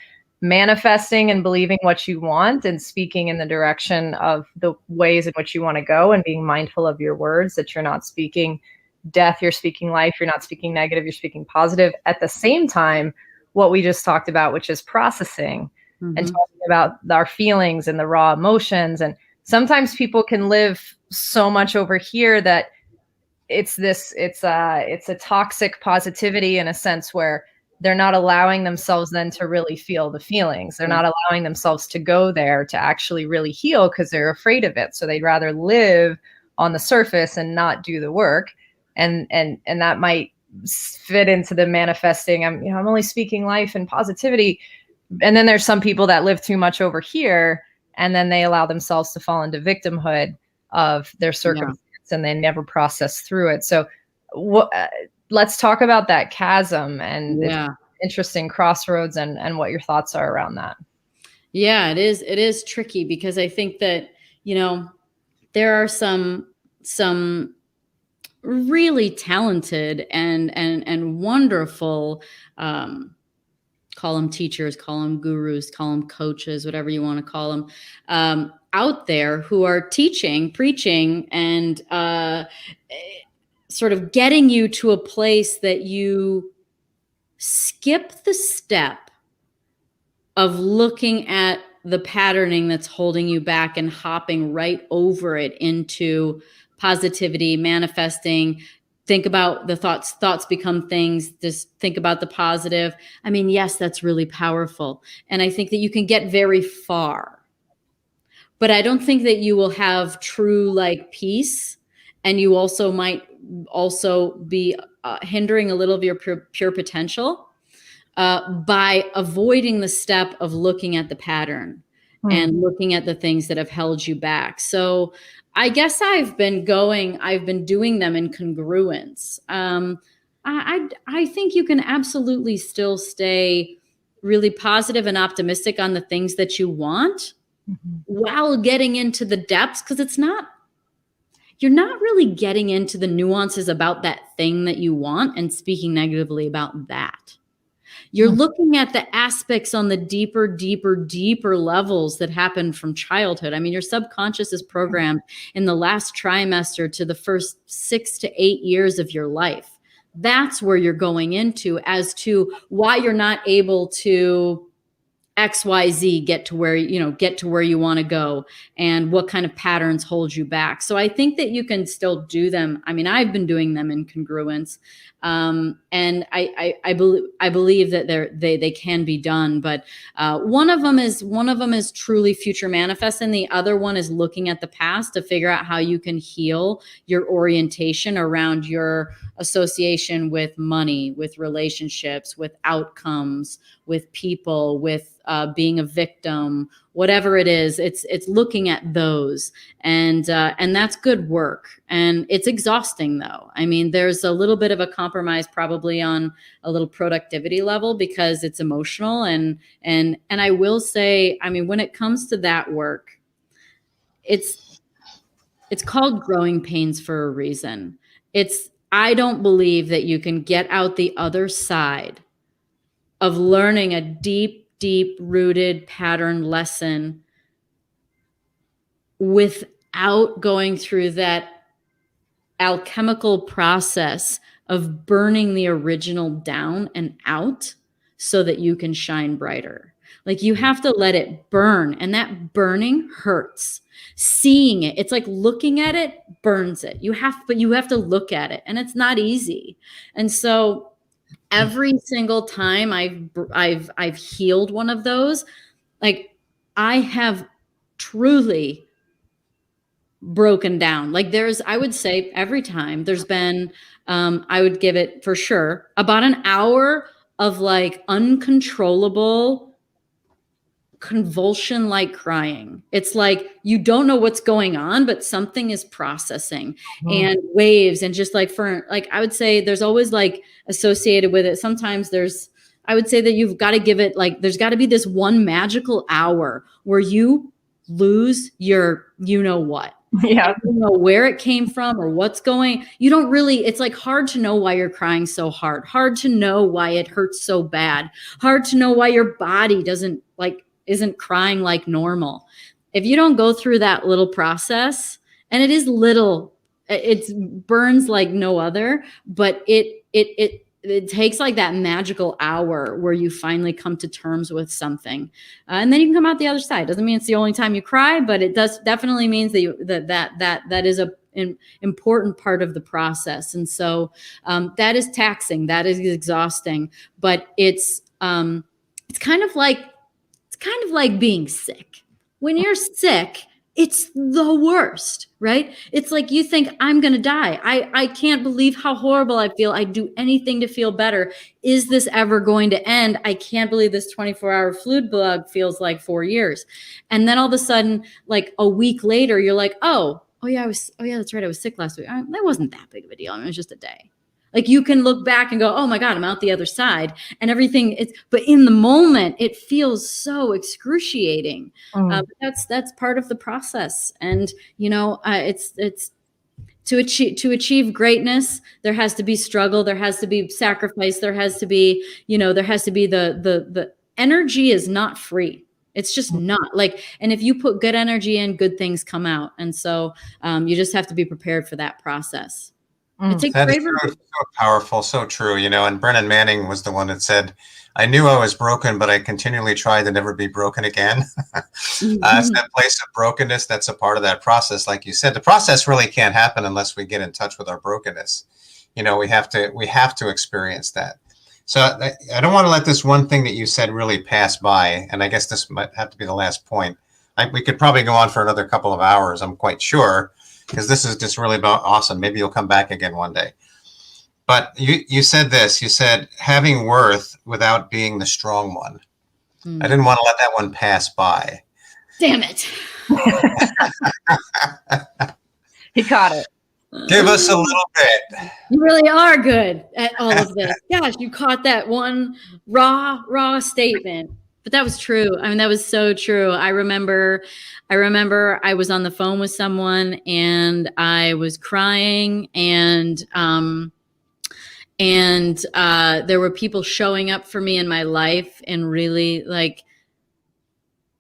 manifesting and believing what you want and speaking in the direction of the ways in which you want to go, and being mindful of your words, that you're not speaking death, you're speaking life, you're not speaking negative, you're speaking positive. At the same time, what we just talked about, which is processing and talking about our feelings and the raw emotions. And sometimes people can live so much over here that it's a toxic positivity, in a sense, where they're not allowing themselves then to really feel the feelings. They're not allowing themselves to go there to actually really heal, because they're afraid of it. So they'd rather live on the surface and not do the work. And that might fit into the manifesting. I'm only speaking life and positivity. And then there's some people that live too much over here, and then they allow themselves to fall into victimhood of their circumstance, and they never process through it. So let's talk about that chasm and interesting crossroads, and what your thoughts are around that. Yeah, it is tricky, because I think that, there are some really talented and wonderful, call them teachers, call them gurus, call them coaches, whatever you want to call them, out there, who are teaching, preaching, and sort of getting you to a place that you skip the step of looking at the patterning that's holding you back and hopping right over it into positivity, manifesting. Think about the thoughts. Thoughts become things. Just think about the positive. I mean, yes, that's really powerful. And I think that you can get very far. But I don't think that you will have true peace. And you also might also be hindering a little of your pure potential by avoiding the step of looking at the pattern and looking at the things that have held you back. So I guess I've been doing them in congruence. I think you can absolutely still stay really positive and optimistic on the things that you want while getting into the depths, because you're not really getting into the nuances about that thing that you want and speaking negatively about that. You're looking at the aspects on the deeper levels that happen from childhood. I mean, your subconscious is programmed in the last trimester to the first 6 to 8 years of your life. That's where you're going into as to why you're not able to XYZ get to where you want to go, and what kind of patterns hold you back. So I think that you can still do them. I mean, I've been doing them in congruence. And I believe that they can be done, but one of them is truly future manifest, and the other one is looking at the past to figure out how you can heal your orientation around your association with money, with relationships, with outcomes, with people, with being a victim, whatever it is. It's looking at those, and that's good work. And it's exhausting, though. I mean, there's a little bit of a compromise probably on a little productivity level, because it's emotional. And I will say, I mean, when it comes to that work, it's called growing pains for a reason. I don't believe that you can get out the other side of learning a deep rooted pattern lesson without going through that alchemical process of burning the original down and out so that you can shine brighter. Like, you have to let it burn, and that burning hurts. Seeing it, it's like looking at it burns it. But you have to look at it, and it's not easy. And so every single time I've healed one of those, like, I have truly broken down. Like, I would say every time there's been, I would give it for sure about an hour of like uncontrollable convulsion-like crying. It's like you don't know what's going on, but something is processing and waves, and just like I would say there's always like associated with it. Sometimes I would say that you've got to give it, like, there's got to be this one magical hour where you lose your, you know what, Yeah. You don't know where it came from or what's going. You don't really, it's like hard to know why you're crying so hard to know why it hurts so bad, hard to know why your body isn't crying like normal. If you don't go through that little process, and it is little, it burns like no other, but it takes like that magical hour where you finally come to terms with something, and then you can come out the other side. Doesn't mean it's the only time you cry, but it does definitely means that that is an important part of the process. And so that is taxing, that is exhausting, but it's kind of like being sick. When you're sick, it's the worst, right? It's like you think, I'm going to die. I can't believe how horrible I feel. I'd do anything to feel better. Is this ever going to end? I can't believe this 24-hour fluid bug feels like 4 years. And then all of a sudden, like a week later, you're like, oh yeah, that's right. I was sick last week. That wasn't that big of a deal. I mean, it was just a day. Like you can look back and go, oh my God, I'm out the other side and everything. But in the moment, it feels so excruciating. But that's part of the process. And, it's to achieve greatness, there has to be struggle. There has to be sacrifice. There has to be, the energy is not free. It's just not like, and if you put good energy in, good things come out. And so you just have to be prepared for that process. That is so powerful, so true, and Brennan Manning was the one that said, I knew I was broken, but I continually tried to never be broken again. It's that place of brokenness that's a part of that process. Like you said, the process really can't happen unless we get in touch with our brokenness. We have to experience that. So I don't want to let this one thing that you said really pass by. And I guess this might have to be the last point. We could probably go on for another couple of hours, I'm quite sure, because this is just really awesome. Maybe you'll come back again one day. But you said this. You said having worth without being the strong one. I didn't want to let that one pass by. Damn it. He caught it. Give us a little bit. You really are good at all of this. Gosh, you caught that one raw statement. But that was true. I mean, that was so true. I remember I was on the phone with someone and I was crying and there were people showing up for me in my life in really like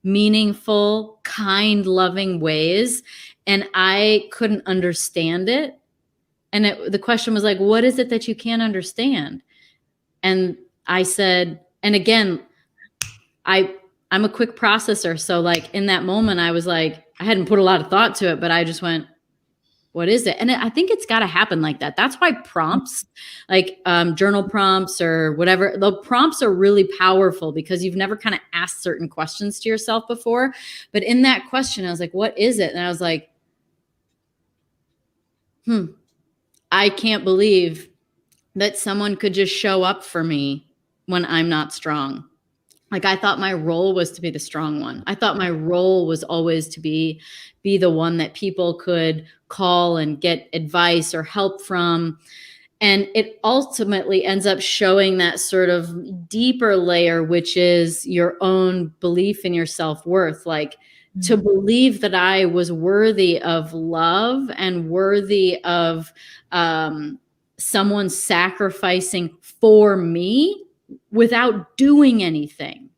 meaningful, kind, loving ways. And I couldn't understand it. And the question was like, what is it that you can't understand? And I said, and again, I'm a quick processor. So like in that moment, I was like, I hadn't put a lot of thought to it, but I just went, what is it? And I think it's got to happen like that. That's why prompts, like journal prompts or whatever, the prompts are really powerful because you've never kind of asked certain questions to yourself before. But in that question, I was like, what is it? And I was like, I can't believe that someone could just show up for me when I'm not strong. Like I thought my role was to be the strong one. I thought my role was always to be the one that people could call and get advice or help from. And it ultimately ends up showing that sort of deeper layer, which is your own belief in your self-worth. Like to believe that I was worthy of love and worthy of someone sacrificing for me without doing anything.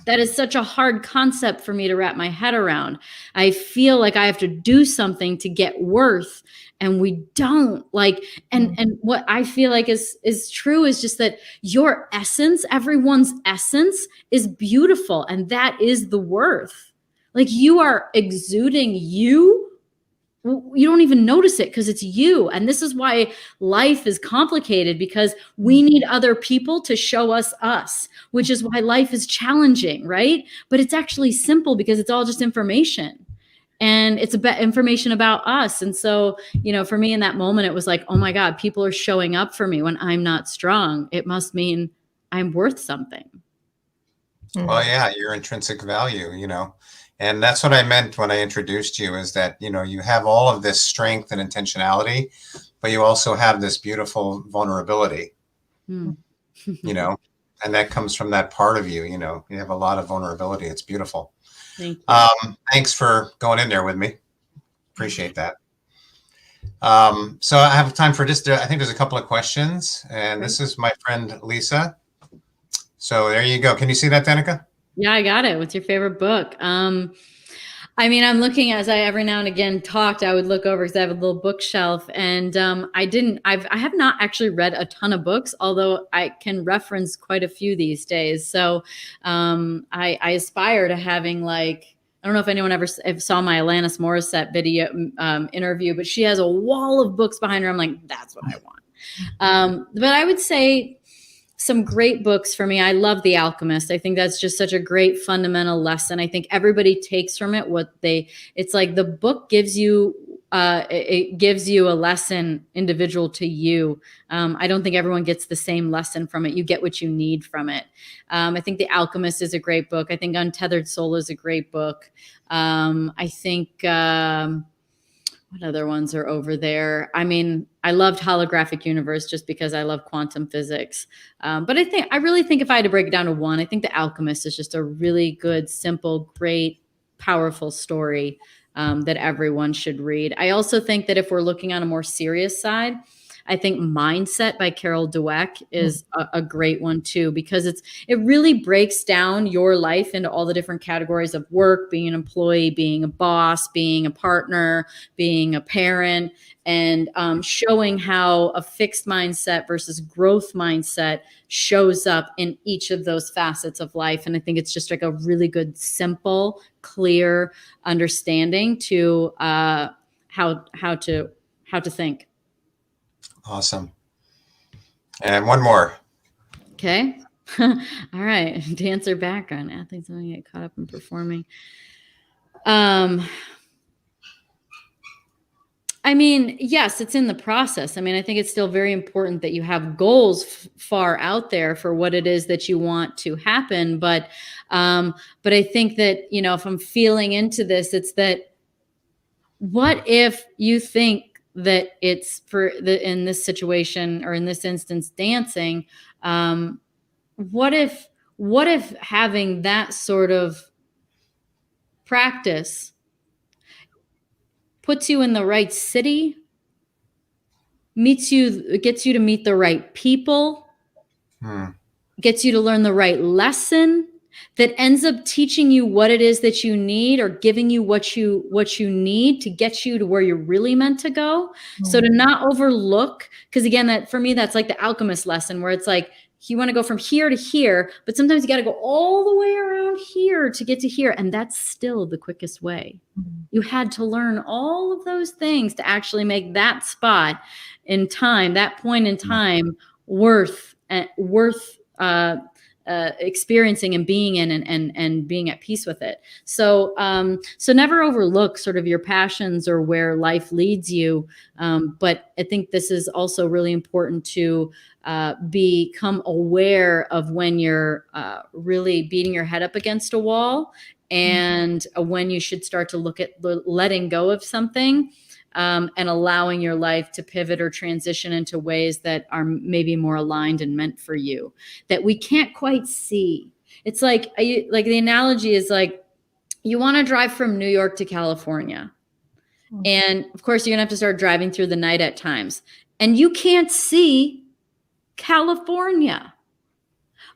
That is such a hard concept for me to wrap my head around. I feel like I have to do something to get worth, and we don't. Like, and what I feel like is true is just that your essence, everyone's essence, is beautiful, and that is the worth. Like you are exuding you. You don't even notice it because it's you. And this is why life is complicated, because we need other people to show us, which is why life is challenging, right? But it's actually simple because it's all just information. And it's about information about us. And so, for me in that moment, it was like, oh my God, people are showing up for me when I'm not strong. It must mean I'm worth something. Well, yeah, your intrinsic value, And that's what I meant when I introduced you, is that, you have all of this strength and intentionality, but you also have this beautiful vulnerability, and that comes from that part of you, you have a lot of vulnerability. It's beautiful. Thank you. Thanks for going in there with me. Appreciate that. So I have time for just, I think there's a couple of questions, and this is my friend Lisa. So there you go. Can you see that, Danica? Yeah, I got it. What's your favorite book? I mean, I'm looking, as I every now and again talked, I would look over because I have a little bookshelf, and I have not actually read a ton of books, although I can reference quite a few these days. So I aspire to having, like, I don't know if anyone ever saw my Alanis Morissette video interview, but she has a wall of books behind her. I'm like, that's what I want. But I would say some great books for me. I love The Alchemist. I think that's just such a great fundamental lesson. I think everybody takes from it it's like the book gives you, it gives you a lesson individual to you. I don't think everyone gets the same lesson from it. You get what you need from it. I think The Alchemist is a great book. I think Untethered Soul is a great book. I think, what other ones are over there? I mean, I loved Holographic Universe just because I love quantum physics. But I really think if I had to break it down to one, I think The Alchemist is just a really good, simple, great, powerful story that everyone should read. I also think that if we're looking on a more serious side, I think Mindset by Carol Dweck is a great one too, because it really breaks down your life into all the different categories of work, being an employee, being a boss, being a partner, being a parent, and showing how a fixed mindset versus growth mindset shows up in each of those facets of life. And I think it's just like a really good, simple, clear understanding to how to think. Awesome. And one more. Okay. All right. Dancer background. Athletes don't get caught up in performing. I mean, yes, it's in the process. I mean, I think it's still very important that you have goals far out there for what it is that you want to happen. But I think that, you know, if I'm feeling into this, it's that what if you think that it's in this situation or in this instance, dancing, what if having that sort of practice puts you in the right city, gets you to meet the right people, gets you to learn the right lesson, that ends up teaching you what it is that you need, or giving you what you need to get you to where you're really meant to go. So to not overlook, because again, that for me, that's like the alchemist lesson, where it's like, you want to go from here to here, but sometimes you got to go all the way around here to get to here. And that's still the quickest way. You had to learn all of those things to actually make that spot in time, that point in time, worth experiencing and being in and being at peace with it. So never overlook sort of your passions or where life leads you. But I think this is also really important to become aware of when you're really beating your head up against a wall, and when you should start to look at letting go of something, and allowing your life to pivot or transition into ways that are maybe more aligned and meant for you, that we can't quite see. It's like the analogy is like, you want to drive from New York to California. And of course, you're gonna have to start driving through the night at times, and you can't see California,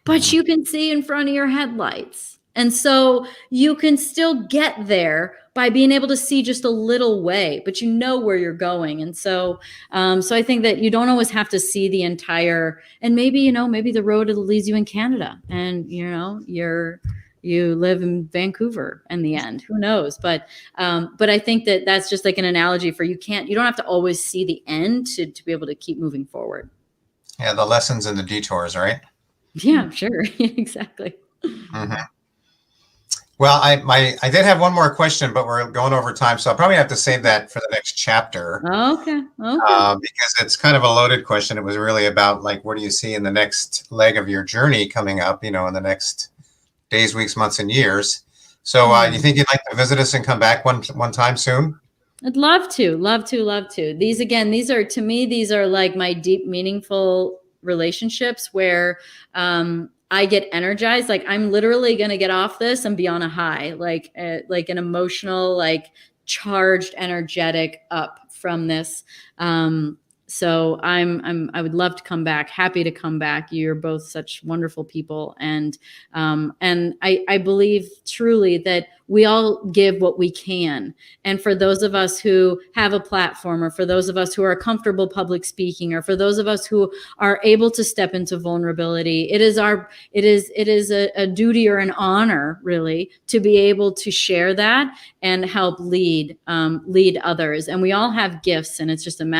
but you can see in front of your headlights. And so you can still get there by being able to see just a little way, but you know where you're going. And so I think that you don't always have to see the entire, and maybe the road leads you in Canada, and you live in Vancouver in the end, who knows? But I think that that's just like an analogy for you don't have to always see the end to be able to keep moving forward. Yeah, the lessons and the detours, right? Yeah, sure. Exactly. Mm-hmm. Well, I did have one more question, but we're going over time, so I'll probably have to save that for the next chapter. Okay. Because it's kind of a loaded question. It was really about, like, what do you see in the next leg of your journey coming up, in the next days, weeks, months, and years. So you think you'd like to visit us and come back one time soon? I'd love to. These are like my deep, meaningful relationships where I get energized. Like, I'm literally going to get off this and be on a high, like an emotional, like charged, energetic up from this. So I would love to come back. Happy to come back. You're both such wonderful people, and I believe truly that we all give what we can. And for those of us who have a platform, or for those of us who are comfortable public speaking, or for those of us who are able to step into vulnerability, it is a duty or an honor, really, to be able to share that and help lead others. And we all have gifts, and it's just a matter